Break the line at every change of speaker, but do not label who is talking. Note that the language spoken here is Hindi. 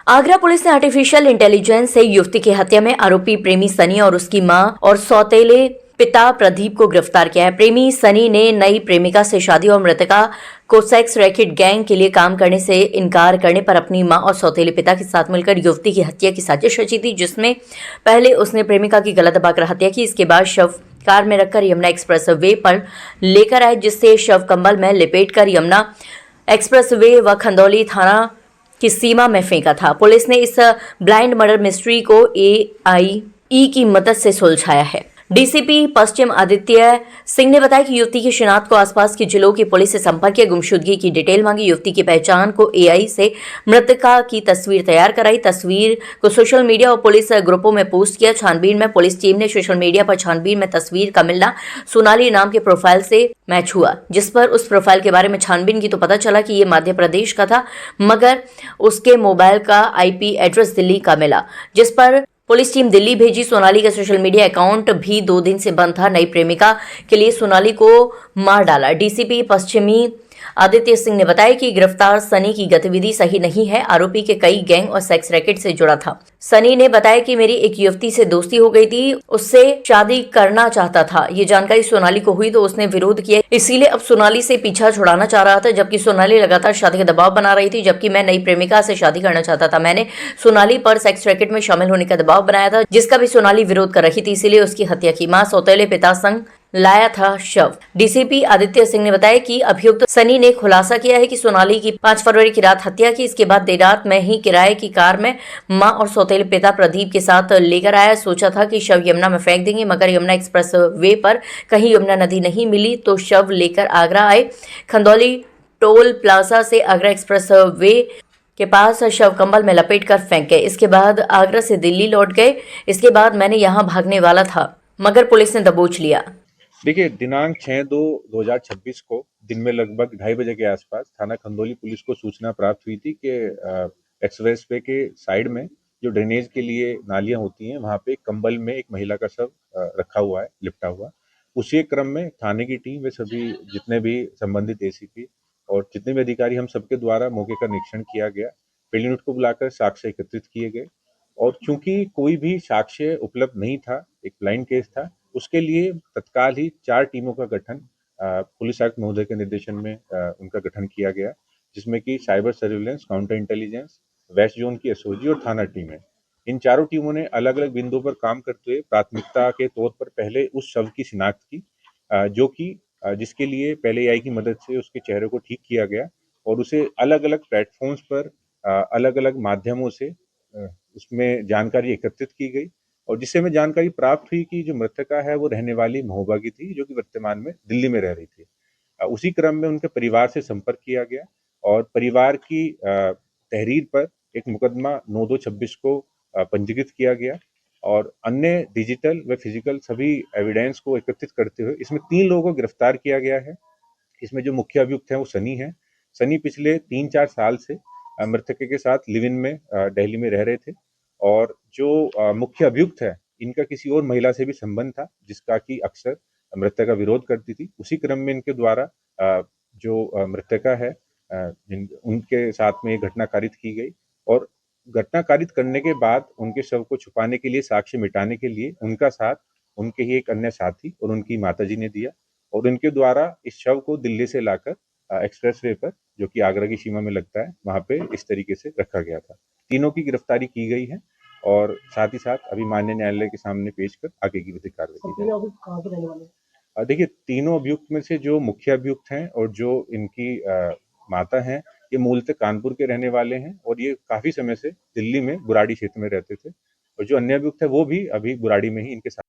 आगरा पुलिस ने आर्टिफिशियल इंटेलिजेंस से युवती की हत्या में आरोपी प्रेमी सनी और उसकी मां और सौतेले पिता प्रदीप को गिरफ्तार किया है। प्रेमी सनी ने नई प्रेमिका से शादी और मृतका को सेक्स रैकेट गैंग के लिए काम करने से इनकार करने पर अपनी मां और सौतेले पिता के साथ मिलकर युवती की हत्या की साजिश रची थी, जिसमें पहले उसने प्रेमिका की गला दबाकर हत्या की। इसके बाद शव कार में रखकर यमुना एक्सप्रेस वे पर लेकर आए, जिससे शव कंबल में लिपेटकर यमुना एक्सप्रेस वे व खंदौली थाना की सीमा में फेंका था। पुलिस ने इस ब्लाइंड मर्डर मिस्ट्री को एआईई की मदद से सुलझाया है। डीसीपी पश्चिम आदित्य सिंह ने बताया कि युवती की शिनाख्त को आसपास के जिलों की पुलिस से संपर्क किया, गुमशुदगी की डिटेल मांगी, युवती की पहचान को एआई से मृतका की तस्वीर तैयार कराई, तस्वीर को सोशल मीडिया और पुलिस ग्रुपों में पोस्ट किया। छानबीन में पुलिस टीम ने सोशल मीडिया पर छानबीन में तस्वीर का मिलना सोनाली नाम के प्रोफाइल से मैच हुआ, जिस पर उस प्रोफाइल के बारे में छानबीन की तो पता चला कि ये मध्य प्रदेश का था, मगर उसके मोबाइल का आईपी एड्रेस दिल्ली का मिला, जिस पर पुलिस टीम दिल्ली भेजी। सोनाली का सोशल मीडिया अकाउंट भी 2 दिन से बंद था। नई प्रेमिका के लिए सोनाली को मार डाला। डीसीपी पश्चिमी आदित्य सिंह ने बताया कि गिरफ्तार सनी की गतिविधि सही नहीं है, आरोपी के कई गैंग और सेक्स रैकेट से जुड़ा था। सनी ने बताया कि मेरी एक युवती से दोस्ती हो गई थी, उससे शादी करना चाहता था। ये जानकारी सोनाली को हुई तो उसने विरोध किया, इसीलिए अब सोनाली से पीछा छुड़ाना चाह रहा था, जबकि सोनाली लगातार शादी का दबाव बना रही थी। जबकि मैं नई प्रेमिका से शादी करना चाहता था। मैंने सोनाली पर सेक्स रैकेट में शामिल होने का दबाव बनाया था, जिसका भी सोनाली विरोध कर रही थी, इसीलिए उसकी हत्या की। मां सौतेले पिता संग लाया था शव। डीसीपी आदित्य सिंह ने बताया कि अभियुक्त सनी ने खुलासा किया है कि सोनाली की 5 फरवरी की रात हत्या की। इसके बाद देर रात में ही किराए की कार में मां और सौतेले पिता प्रदीप के साथ लेकर आया। सोचा था कि शव यमुना में फेंक देंगे, मगर यमुना एक्सप्रेस वे पर कहीं यमुना नदी नहीं मिली तो शव लेकर आगरा आए। खंदौली टोल प्लाजा से आगरा एक्सप्रेस वे के पास शव कंबल में लपेटकर फेंक गए। इसके बाद आगरा से दिल्ली लौट गए। इसके बाद मैंने यहाँ भागने वाला था, मगर पुलिस ने दबोच लिया।
देखिए, दिनांक 6/2/2026 को दिन में लगभग 2:30 बजे के आसपास थाना खंदौली पुलिस को सूचना प्राप्त हुई थी कि एक्सप्रेस वे के साइड में जो ड्रेनेज के लिए नालियां होती हैं, वहां पे एक कंबल में एक महिला का शव रखा हुआ है, लिपटा हुआ। उसी क्रम में थाने की टीम वे सभी जितने भी संबंधित एसीपी और जितने भी अधिकारी, हम सबके द्वारा मौके का निरीक्षण किया गया। फील्ड यूनिट को बुलाकर साक्ष्य एकत्रित किए गए और चूंकि कोई भी साक्ष्य उपलब्ध नहीं था, एक ब्लाइंड केस था, उसके लिए तत्काल ही 4 टीमों का गठन पुलिस आयुक्त महोदय के निर्देशन में उनका गठन किया गया, जिसमें कि cyber surveillance, counter intelligence, west zone की एसओजी और थाना टीम है। इन चारों टीमों ने अलग अलग बिंदुओं पर काम करते हुए प्राथमिकता के तौर पर पहले उस शव की शिनाख्त की, जो कि जिसके लिए पहले एआई की मदद से उसके चेहरे को ठीक किया गया और उसे अलग अलग प्लेटफॉर्म्स पर अलग अलग माध्यमों से उसमें जानकारी एकत्रित की गई और जिससे हमें जानकारी प्राप्त हुई कि जो मृतका है वो रहने वाली महोबा की थी, जो कि वर्तमान में दिल्ली में रह रही थी। उसी क्रम में उनके परिवार से संपर्क किया गया और परिवार की तहरीर पर एक मुकदमा 9/2/26 को पंजीकृत किया गया और अन्य डिजिटल व फिजिकल सभी एविडेंस को एकत्रित करते हुए इसमें 3 लोगों को गिरफ्तार किया गया है। इसमें जो मुख्य अभियुक्त है वो सनी है। सनी पिछले 3-4 साल से मृतके के साथ लिव इन में दिल्ली में रह रहे थे और जो मुख्य अभियुक्त है, इनका किसी और महिला से भी संबंध था, जिसका कि अक्सर मृतका विरोध करती थी। उसी क्रम में इनके द्वारा जो मृतका है, उनके साथ में एक घटना कारित की गई और घटना कारित करने के बाद उनके शव को छुपाने के लिए, साक्ष्य मिटाने के लिए उनका साथ उनके ही एक अन्य साथी और उनकी माताजी ने दिया और उनके द्वारा इस शव को दिल्ली से लाकर एक्सप्रेस वे पर, जो कि आगरा की सीमा में लगता है, वहां पे इस तरीके से रखा गया था। तीनों की गिरफ्तारी की गई है और साथ ही साथ अभी माननीय न्यायालय के सामने पेश कर आगे की विधिक कार्रवाई की जाएगी। देखिए, तीनों अभियुक्त में से जो मुख्य अभियुक्त हैं और जो इनकी माता हैं, ये मूलतः कानपुर के रहने वाले हैं और ये काफी समय से दिल्ली में बुराड़ी क्षेत्र में रहते थे और जो अन्य अभियुक्त है वो भी अभी बुराड़ी में ही इनके साथ